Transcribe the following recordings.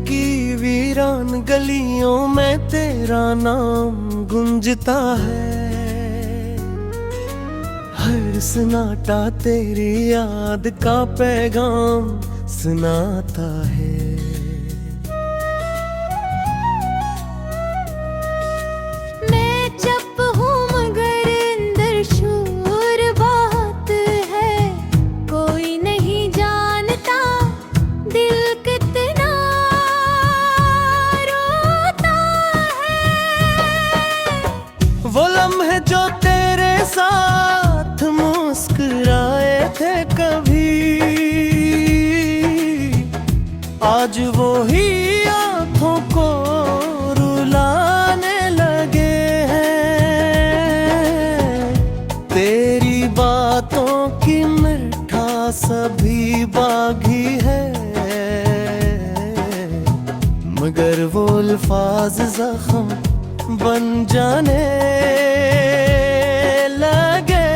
की वीरान गलियों में तेरा नाम गूंजता है। हर सन्नाटा तेरी याद का पैगाम सुनाता है। वो लम्हे जो तेरे साथ मुस्कुराए थे कभी, आज वो ही आँखों को रुलाने लगे हैं। तेरी बातों की मिठास सभी बागी है, मगर वो अल्फाज जख्म बन जाने लगे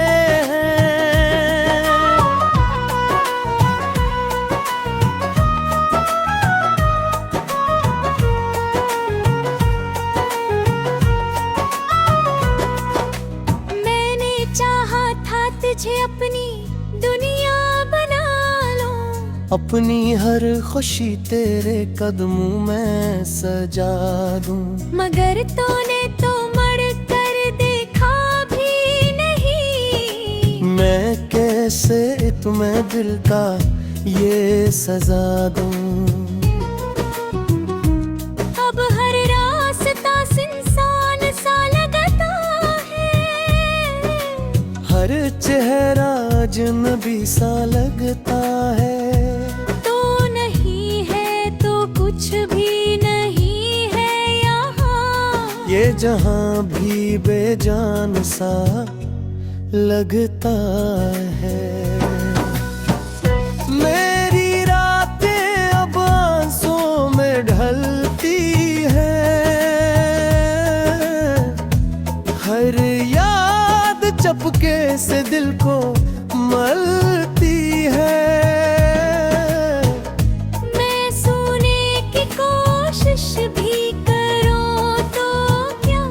हैं। मैंने चाहा था तुझे अपनी दुनिया बना लो, अपनी हर खुशी तेरे कदमों में सजा दूं, मगर तूने तो मर कर देखा भी नहीं। मैं कैसे तुम्हें दिल का ये सजा दूं। अब हर रास्ता सुनसान सा लगता है, हर चेहरा अजनबी सा लगता है। तू नहीं है तो कुछ भी नहीं है यहाँ, ये जहां भी बेजान सा लगता है। मेरी रातें अब आंसुओं में ढलती है, हर याद चपके से दिल को मलती है। मैं सोने की कोशिश भी करूं तो क्या,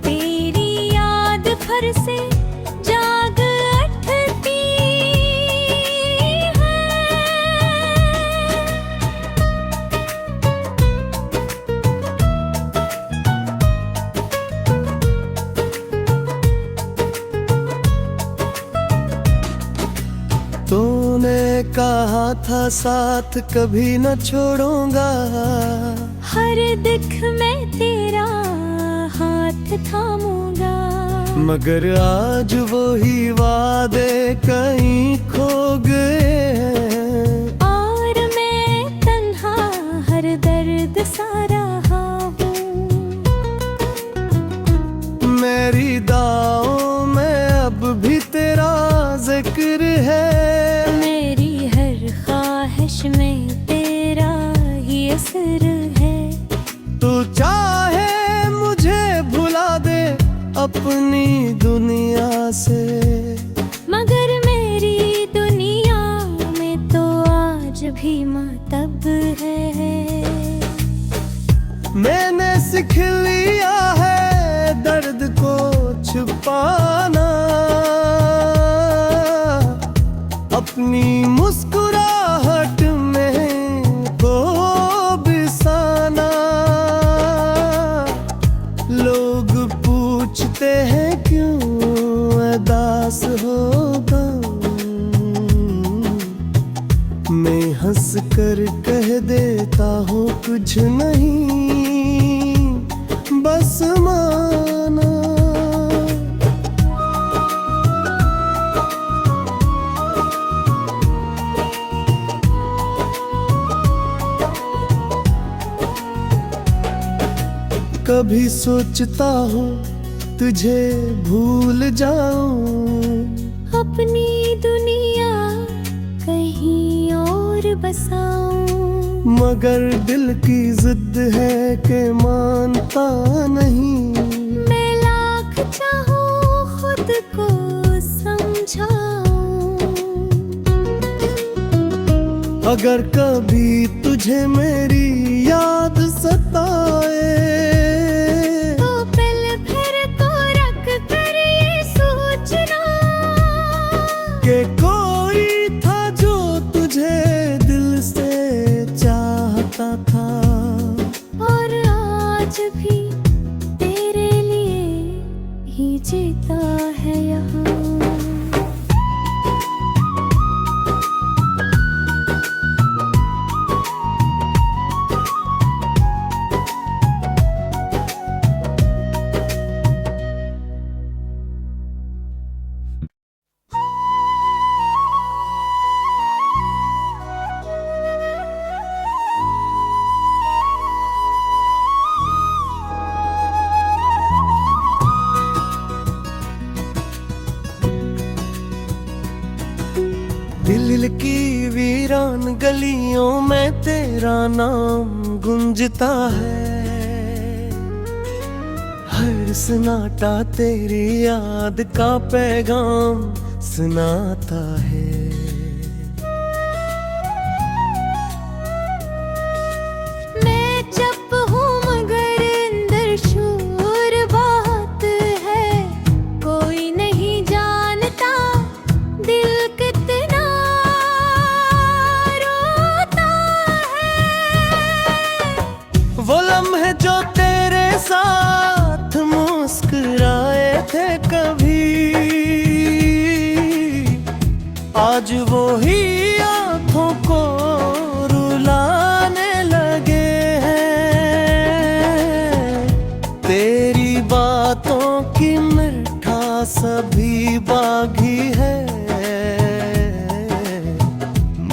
तेरी याद फिर से जाग उठती है। तूने कहा था साथ कभी न छोड़ूंगा, हर दुख में तेरा हाथ थामूंगा, मगर आज वही वादे कहीं खो गए हैं। और मैं तन्हा हर दर्द सा रहा हूँ। मेरी दाओं में अब भी तेरा जिक्र है, मेरी हर ख्वाहिश में तेरा ही असर है। तू चाहे मुझे भुला दे अपनी दुनिया से, मगर मेरी दुनिया में तो आज भी मातब है। मैंने सीख लिया है दर्द को छुपाना, अपनी मुस्कुराहट में को बिसाना। लोग पूछते हैं क्यों उदास होगा, मैं हंस कर कह देता हूँ कुछ नहीं, बस माना। कभी सोचता हूँ तुझे भूल जाऊं, अपनी दुनिया कहीं और बसाऊं, मगर दिल की जिद है कि मानता नहीं। मैं लाख चाहूं खुद को समझाऊं, अगर कभी तुझे मेरी याद सताए तो पल भर को रख कर ये सोचना कि कोई था जो तुझे दिल से चाहता था, और आज भी तेरे लिए ही जीता है यहाँ। दिल की वीरान गलियों में तेरा नाम गूंजता है, हर सन्नाटा तेरी याद का पैगाम सुनाता है। मैं चुप हूँ मगर अंदर शोर बहुत है, कोई नहीं जानता दिल कितना रोता है। वो लम्हे जो तेरे साथ मुस्कुराए थे कभी, आज वो ही आंखों को रुलाने लगे हैं। तेरी बातों की मिठास अभी बाकी है,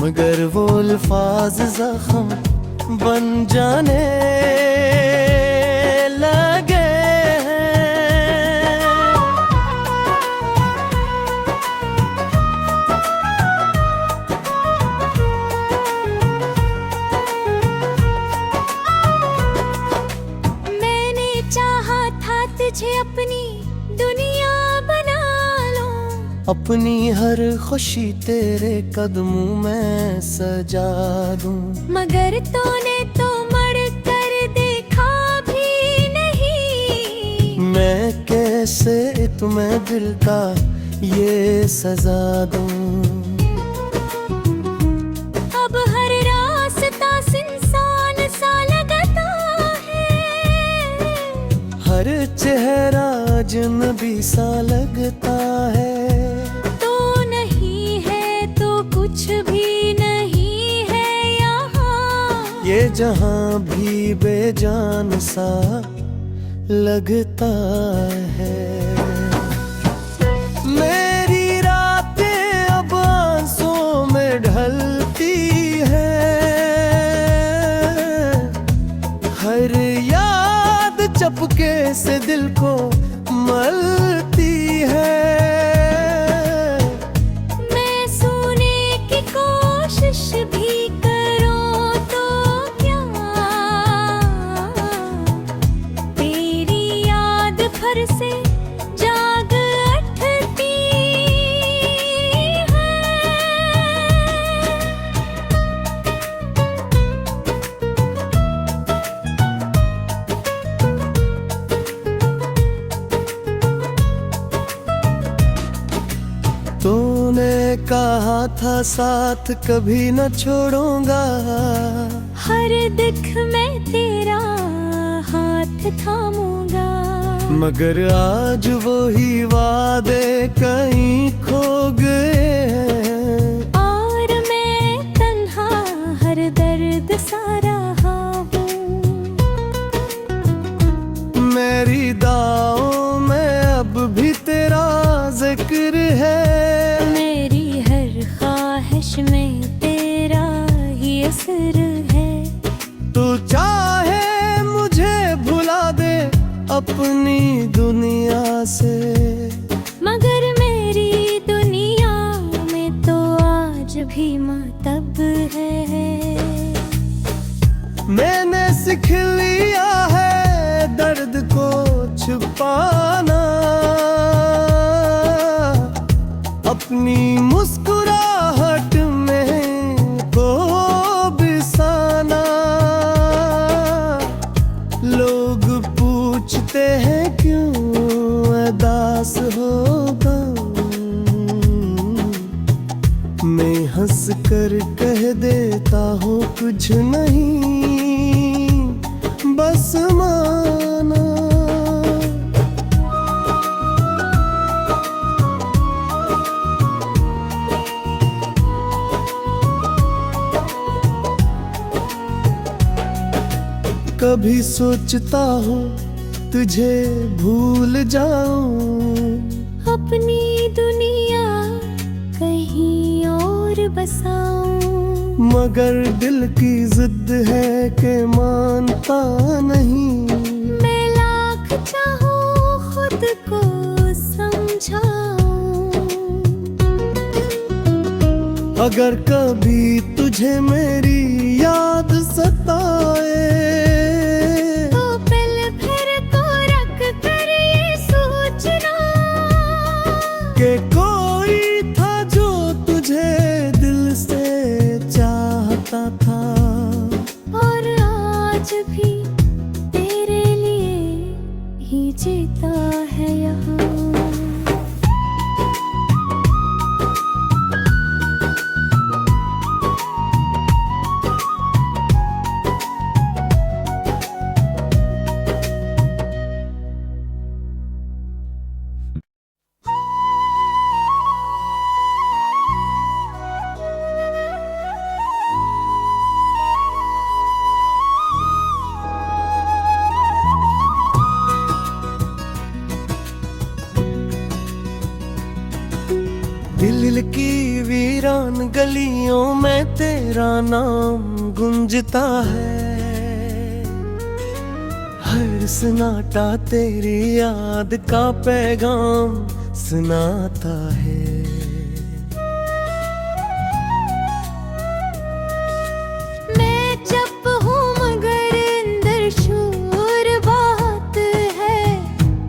मगर वो अल्फाज जख्म बन जाने लगे हैं। मैंने चाहा था तुझे अपनी दुनिया बना लो, अपनी हर खुशी तेरे कदमों में सजा दूं, मगर तूने तो मर कर देखा भी नहीं। मैं कैसे तुम्हें दिल का ये सजा दूं। अब हर रास्ता सुनसान सा लगता है, हर चेहरा अजनबी सा लगता है। तो नहीं है तो कुछ भी नहीं है यहाँ, ये जहां भी बेजान सा लगता है। मेरी रातें अब आंसुओं में ढलती है, हर याद चपके से दिल को मलती है। मैं सोने की कोशिश भी करूं तो क्या, तेरी याद फिर से जाग उठती है। तूने कहा था साथ कभी न छोड़ूंगा, हर दुख में तेरा हाथ थामूंगा, मगर आज वही वादे कहीं खो गए हैं। और मैं तन्हा हर दर्द सा रहा हूँ। मेरी दाओं में अब भी तेरा जिक्र है, मेरी हर ख्वाहिश में तेरा ही असर है। तू चाहे मुझे भुला दे अपनी दुनिया से, मगर मेरी दुनिया में तो आज भी मातब है। मैंने सीख लिया है दर्द को छुपाना, अपनी मुस्कुराहट में खो मैं हंस कर कह देता हूँ कुछ नहीं, बस माना। कभी सोचता हूँ तुझे भूल जाऊं, अपनी दुनिया कहीं और बसाऊं, मगर दिल की जिद है कि मानता नहीं। मैं लाख चाहूं खुद को समझाऊं, अगर कभी तुझे मेरी याद सताए, कि कोई था जो तुझे दिल से चाहता था, और आज भी तेरे लिए ही जीता है यहाँ। दिल की वीरान गलियों में तेरा नाम गूंजता है, हर सन्नाटा तेरी याद का पैगाम सुनाता है। मैं चुप हूँ मगर अंदर शोर बहुत है,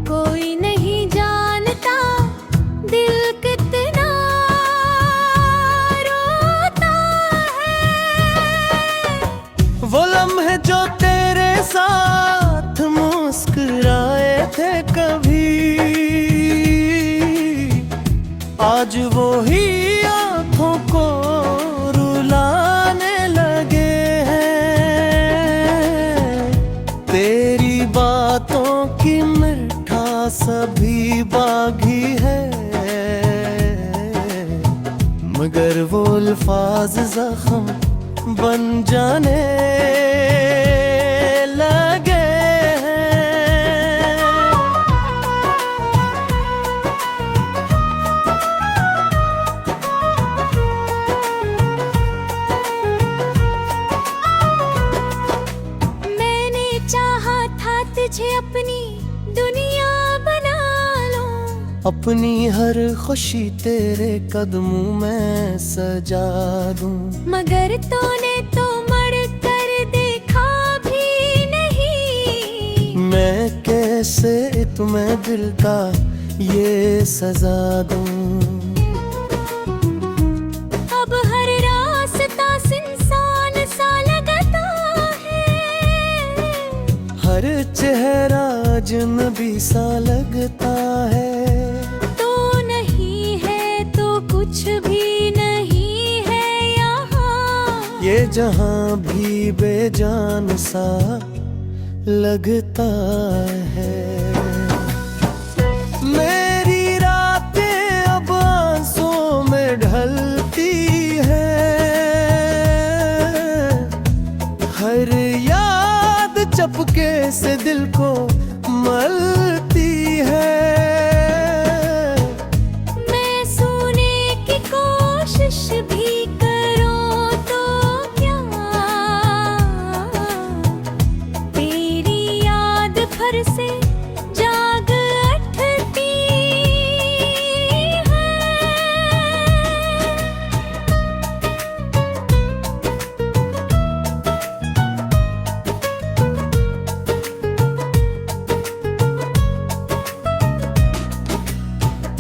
कोई नहीं जानता दिल कितना रोता है। वो लम्हे जो तेरे साथ मुस्कुराए थे कभी, आज वो ही आंखों को रुलाने लगे हैं। तेरी बातों की मिठास अभी बागी है, मगर वो अल्फाज जख्म बन जाने लगे हैं। मैंने चाहा था तुझे अपनी दुनिया बना लूं, अपनी हर खुशी तेरे कदमों में सजा दूं, मगर तूने तो मर कर देखा भी नहीं। मैं कैसे तुम्हें दिल का ये सजा दूं। अब हर रास्ता सुनसान सा लगता है, हर चेहरा अजनबी सा लगता है। तो नहीं है तो कुछ भी नहीं है यहाँ, ये जहां भी बेजान सा लगता है। मेरी रातें अब आंसुओं में ढलती है, हर याद चपके से दिल को मलती है। मैं सोने की कोशिश भी करूं तो क्या, तेरी याद भर से जाग उठती है।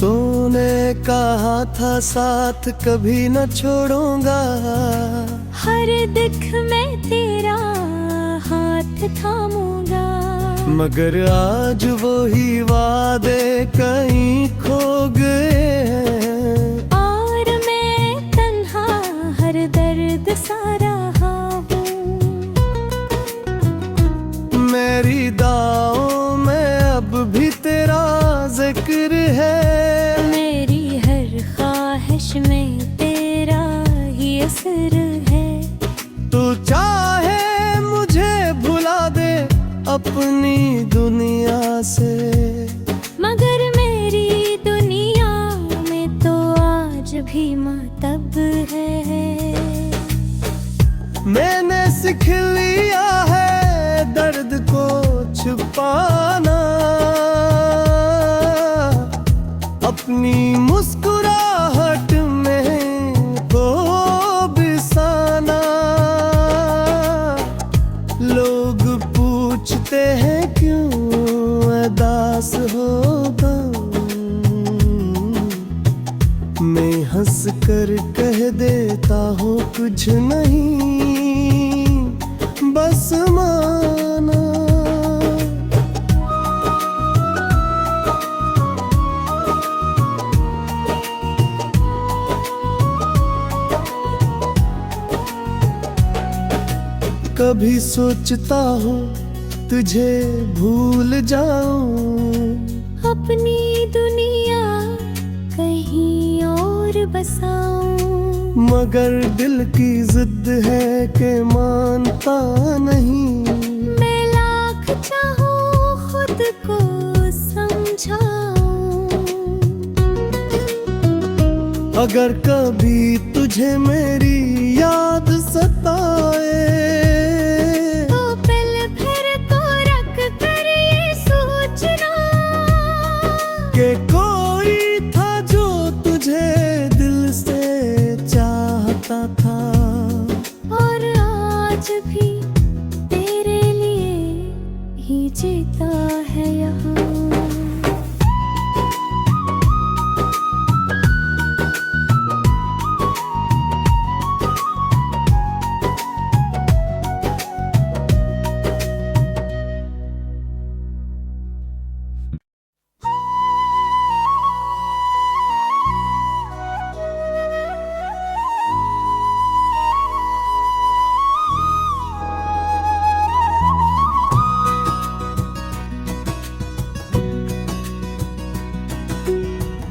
तूने कहा था साथ कभी न छोड़ूंगा, हर दुख में तेरा हाथ थामूंगा, मगर आज वो ही वादे कहीं खो गए हैं। और मैं तन्हा कसर है। तू चाहे मुझे भुला दे अपनी दुनिया से, मगर मेरी दुनिया में तो आज भी मातब है। मैंने सीख लिया है दर्द को छुपाना, अपनी मुस्कुराहट में को बिसाना। लोग पूछते हैं क्यों उदास होगा, मैं हंस कर कह देता हूँ कुछ नहीं, बस माना। कभी सोचता हूँ तुझे भूल जाऊं, अपनी दुनिया कहीं और बसाऊं, मगर दिल की जिद है कि मानता नहीं। मैं लाख चाहूं खुद को समझाऊं, अगर कभी तुझे मेरी याद सताए, तो पल भर को रख कर ये सोचना कि कोई था जो तुझे दिल से चाहता था, और आज भी तेरे लिए ही जीता है यहाँ।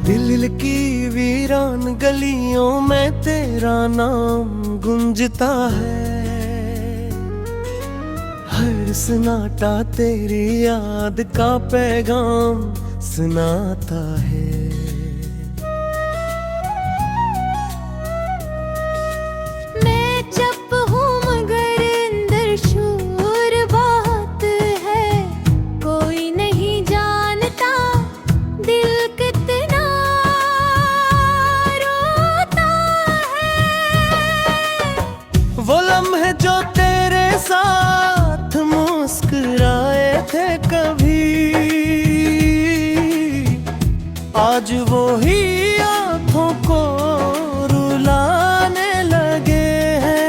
दिल की वीरान गलियों में तेरा नाम गूंजता है, हर सन्नाटा तेरी याद का पैगाम सुनाता है। मैं चुप हूँ मगर अंदर शोर बहुत है, कोई नहीं जानता दिल कितना रोता है। वो लम्हे जो तेरे साथ मुस्कुराए थे कभी, आज वो ही आँखों को रुलाने लगे हैं।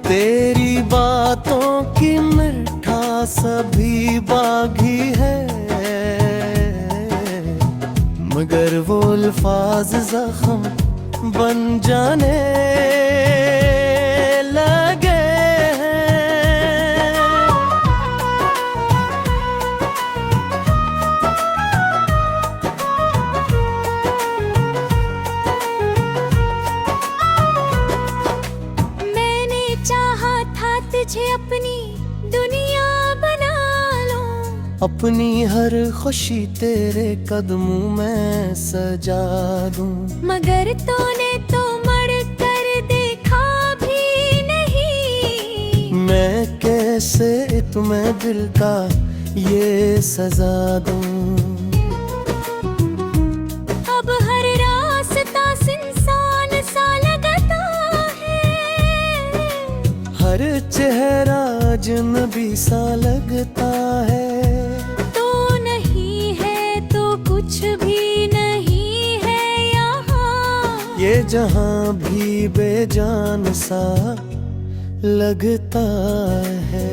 तेरी बातों की मिठास सभी बागी है, मगर वो अल्फाज जख्म बन जाने लगे हैं। मैंने चाहा था तुझे अपनी दुनिया बना लूं, अपनी हर खुशी तेरे कदमों में सजा दूं, मगर तूने तो मर कर देखा भी नहीं। मैं कैसे तुम्हें दिल का ये सजा दूं। अब हर रास्ता सुनसान सा लगता है, हर चेहरा अजनबी सा लगता है। तो नहीं है तो कुछ भी नहीं है यहाँ, ये जहां भी बेजान सा लगता है।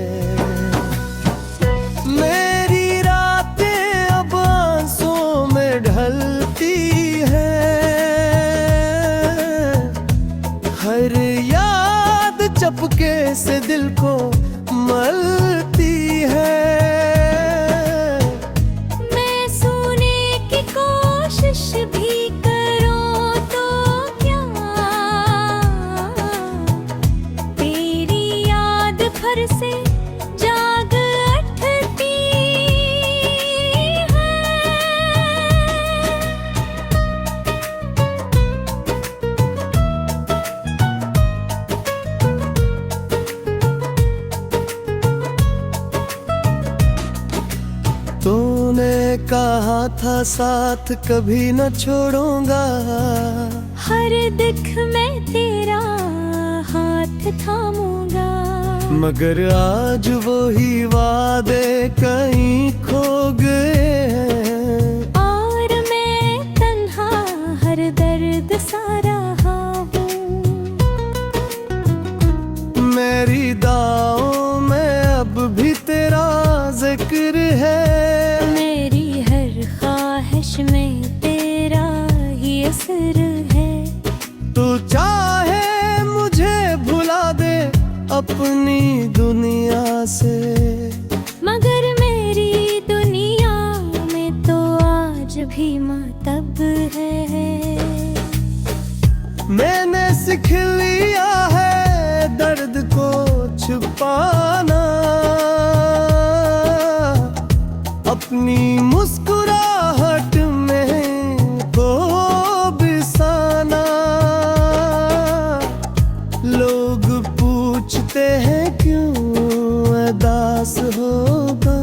मेरी रातें अब आंसुओं में ढलती है, हर याद चपके से दिल को मलती है। मैं सोने की कोशिश भी करूं तो क्या था साथ कभी न छोड़ूंगा, हर दुख में तेरा हाथ थामूंगा। मगर आज वो ही वादे कहीं खो गए हैं, और मैं तन्हा हर दर्द सा रहा हूँ। मेरी दाओं में अब भी तेरा जिक्र है, मेरी हर ख्वाहिश में तेरा ही असर है। तू चाहे मुझे भुला दे अपनी दुनिया से, मगर मेरी दुनिया में तो आज भी मातब है। मैंने सीख लिया है दर्द को छुपाना, अपनी मुस्कुराहट में को बिसाना। लोग पूछते हैं क्यों उदास होगा,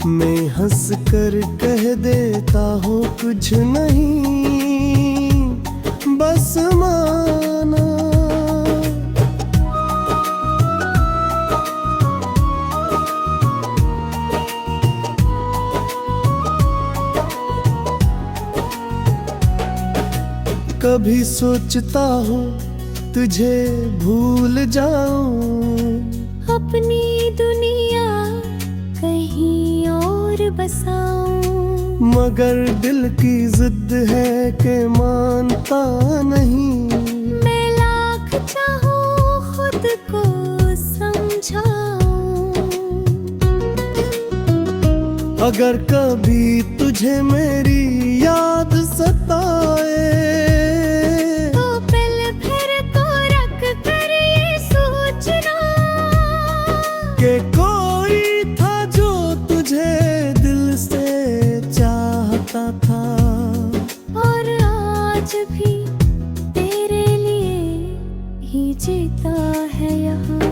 मैं हंस कर कह देता हूँ कुछ नहीं, बस माना। कभी सोचता हूँ तुझे भूल जाऊं, अपनी दुनिया कहीं और बसाऊं। मगर दिल की जिद है कि मानता नहीं। मैं लाख चाहूं खुद को समझाऊं, अगर कभी तुझे मेरी याद सताए, कि कोई था जो तुझे दिल से चाहता था, और आज भी तेरे लिए ही जीता है यहाँ।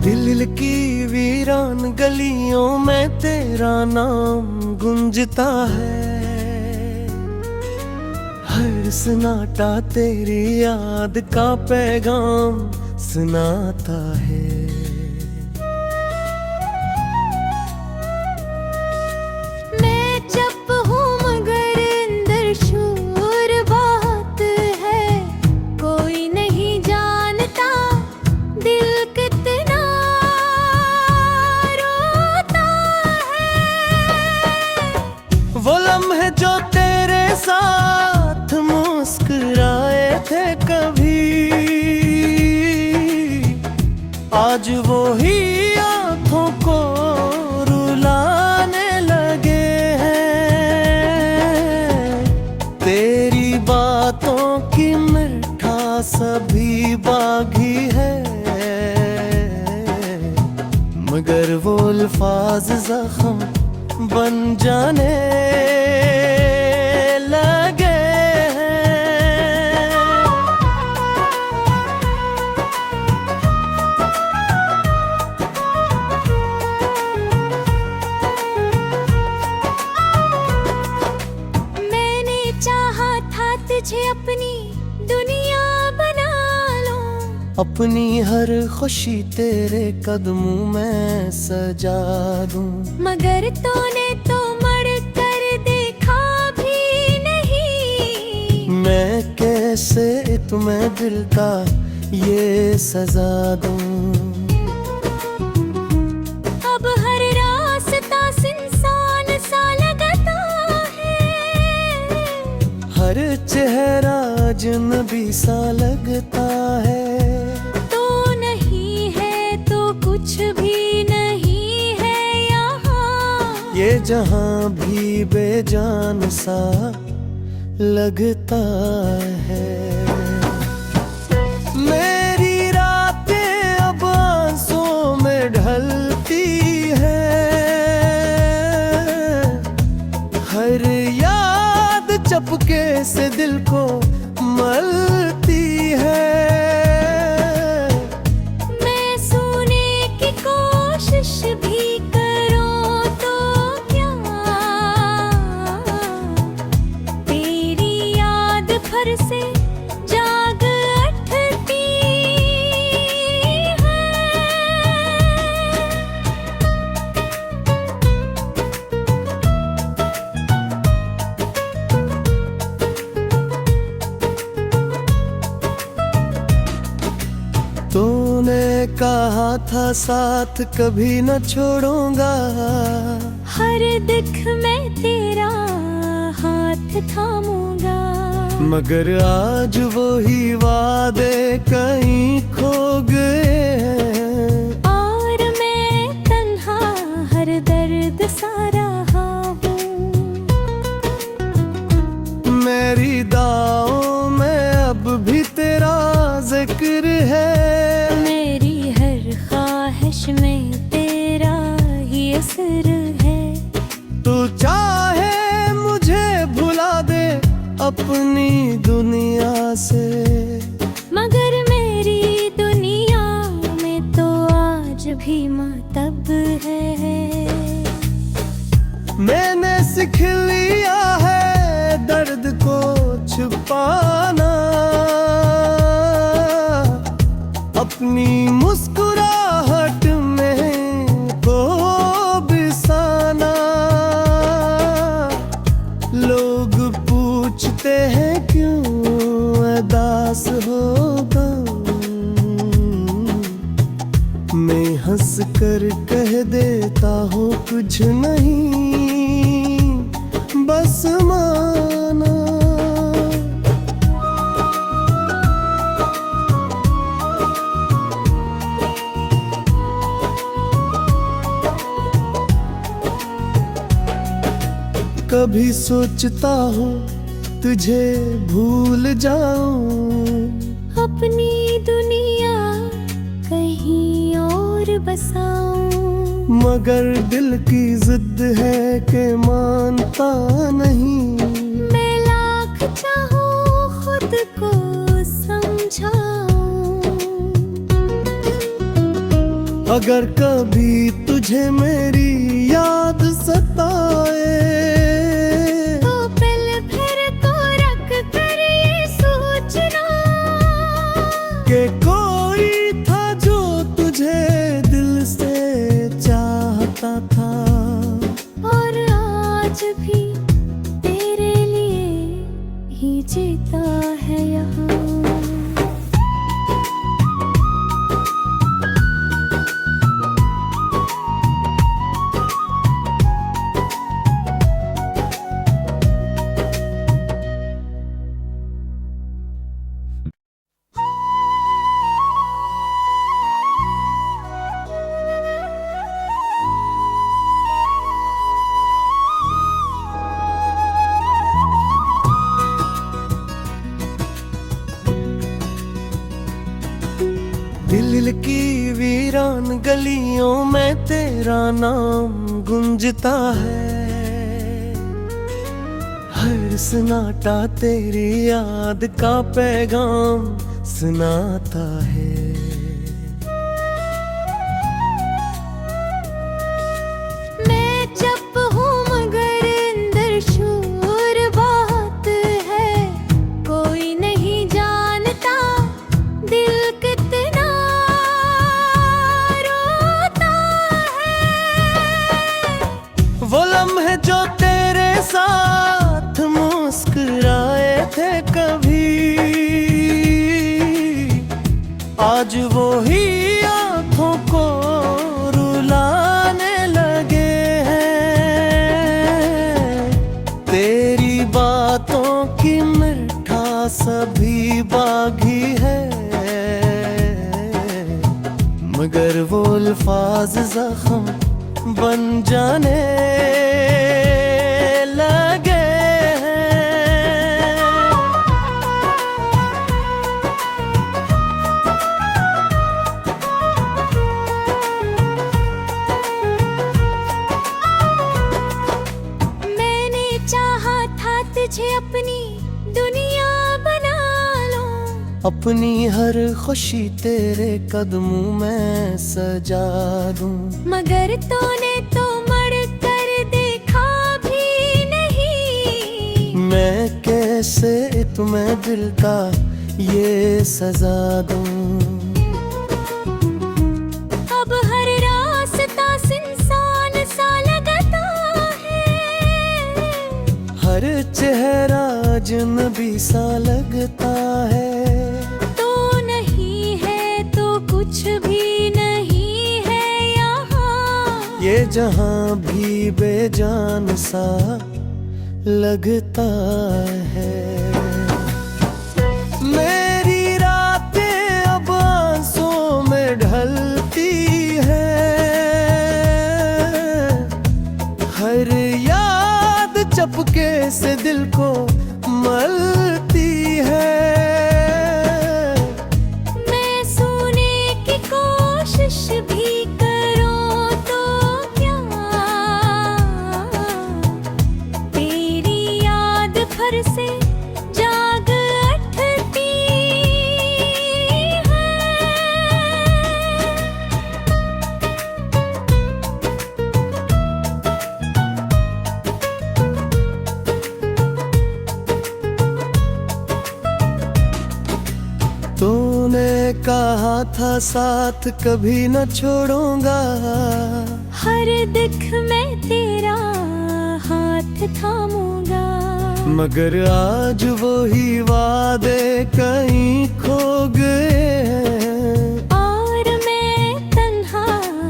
दिल की वीरान गलियों में तेरा नाम गूंजता है, हर सन्नाटा तेरी याद का पैगाम सुनाता है। मैं चुप हूँ मगर अंदर शोर बहुत है, कोई नहीं जानता दिल कितना रोता है। वो लम्हे जो तेरे साथ मुस्कुराए थे कभी, आज वो ही आंखों को रुलाने लगे हैं। तेरी बातों की मिठास भी बागी है, मगर वो अल्फाज जख्म बन जाने लगे हैं। मैंने चाहा था तुझे अपनी दुनिया बना लूं, अपनी हर खुशी तेरे कदमों में सजा दूं, मगर तूने तो मर कर देखा भी नहीं। मैं कैसे तुम्हें दिल का ये सजा दूं। अब हर रास्ता सुनसान सा लगता है, हर चेहरा अजनबी सा लगता है। तो नहीं है तो कुछ भी नहीं जहां भी बेजान सा लगता है। मेरी रातें अब आंसुओं में ढलती है, हर याद चपके से दिल को मलती है। मैं सोने की कोशिश भी करूं तो क्या, तेरी याद भर से जाग उठती है। तूने कहा था साथ कभी न छोड़ूंगा, हर दुख में तेरा हाथ थामूंगा। मगर आज वो ही वादे कहीं खो गए हैं। और मैं तन्हा हर दर्द सा रहा हूँ। मेरी दाओं में अब भी तेरा जिक्र है, मेरी हर ख्वाहिश में तेरा ही असर है। तू चाहे मुझे भुला दे अपनी दुनिया से, मगर मेरी दुनिया में तो आज भी मातब है। मैंने सीख लिया है दर्द को छुपाना, अपनी मुस्कुराहट में को बिसाना। लोग पूछते हैं क्यों उदास होगा, मैं हंस कर कह देता हूँ कुछ नहीं, बस माना। कभी सोचता हूँ तुझे भूल जाऊं, अपनी दुनिया कहीं और बसाऊं। मगर दिल की जिद है कि मानता नहीं। मैं लाख चाहूं खुद को समझाऊं, अगर कभी तुझे मेरी याद सताए, तो पल भर को रख कर ये सोचना कि कोई था जो तुझे दिल से चाहता था, और आज भी तेरे लिए ही जीता है यहाँ। दिल की वीरान गलियों में तेरा नाम गूंजता है, हर सन्नाटा तेरी याद का पैगाम सुनाता है। मैं चुप हूँ मगर अंदर शोर बहुत है, कोई नहीं जानता दिल कितना रोता है। वो लम्हे जो तेरे साथ मुस्कुराए थे कभी, आज वो ही आंखों को रुलाने लगे हैं। तेरी बातों की मिठास सभी बागी है, मगर वो अल्फाज जख्म बन जाने लगे हैं। मैंने चाहा था तुझे अपनी दुनिया बना लो, अपनी हर खुशी तेरे कदमों में सजा दूं। मगर तूने तो मर कर देखा भी नहीं। मैं कैसे तुम्हें दिल का ये सजा दूं। अब हर रास्ता सुनसान सा लगता है, हर चेहरा अजनबी सा लगता है। तो नहीं है तो कुछ भी नहीं है यहाँ। ये जहां भी बेजान सा लगता है। मेरी रातें अब आंसुओं में ढलती है, हर याद चपके से दिल को मलती है। मैं सोने की कोशिश भी करूं तो क्या, तेरी याद फिर से जाग उठती है। तूने कहा था साथ कभी न छोड़ूंगा, हर दुख में तेरा हाथ थामूंगा। मगर आज वही वादे कहीं खो गए हैं। और मैं तन्हा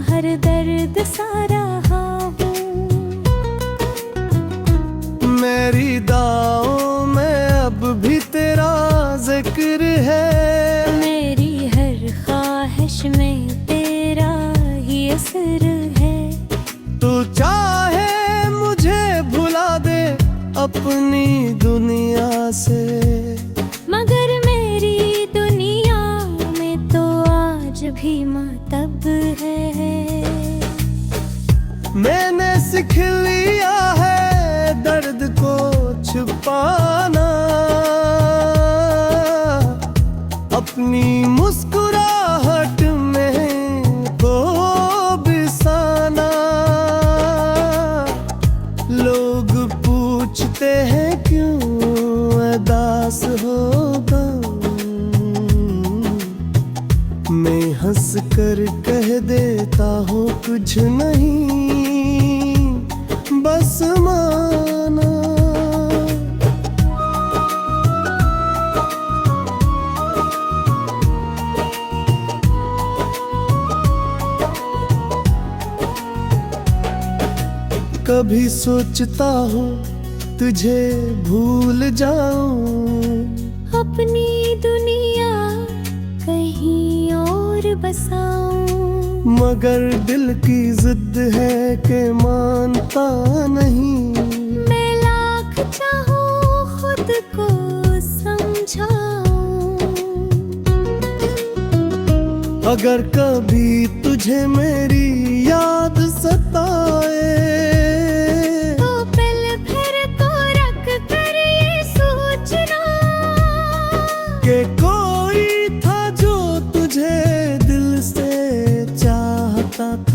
हर दर्द सा रहा हूँ। मेरी दाओं में अब भी तेरा जिक्र है। मेरी हर ख्वाहिश में तेरा ही असर है। तू चाहे मुझे भुला दे अपनी दुनिया से, मगर मेरी दुनिया में तो आज भी मातब है। मैंने सीख लिया है दर्द को छुपाना, अपनी मुस्कुराहट में को बिसाना। लोग पूछते हैं क्यों उदास होगा, मैं हंस कर कह देता हूँ कुछ नहीं, बस माना। कभी सोचता हूँ तुझे भूल जाऊं, अपनी दुनिया कहीं और बसाऊं। मगर दिल की जिद है कि मानता नहीं। मैं लाख चाहूं खुद को समझाऊं। अगर कभी तुझे मेरी याद सताए, तो पल भर को रख कर ये सोचना कि कोई था जो तुझे दिल से चाहता था।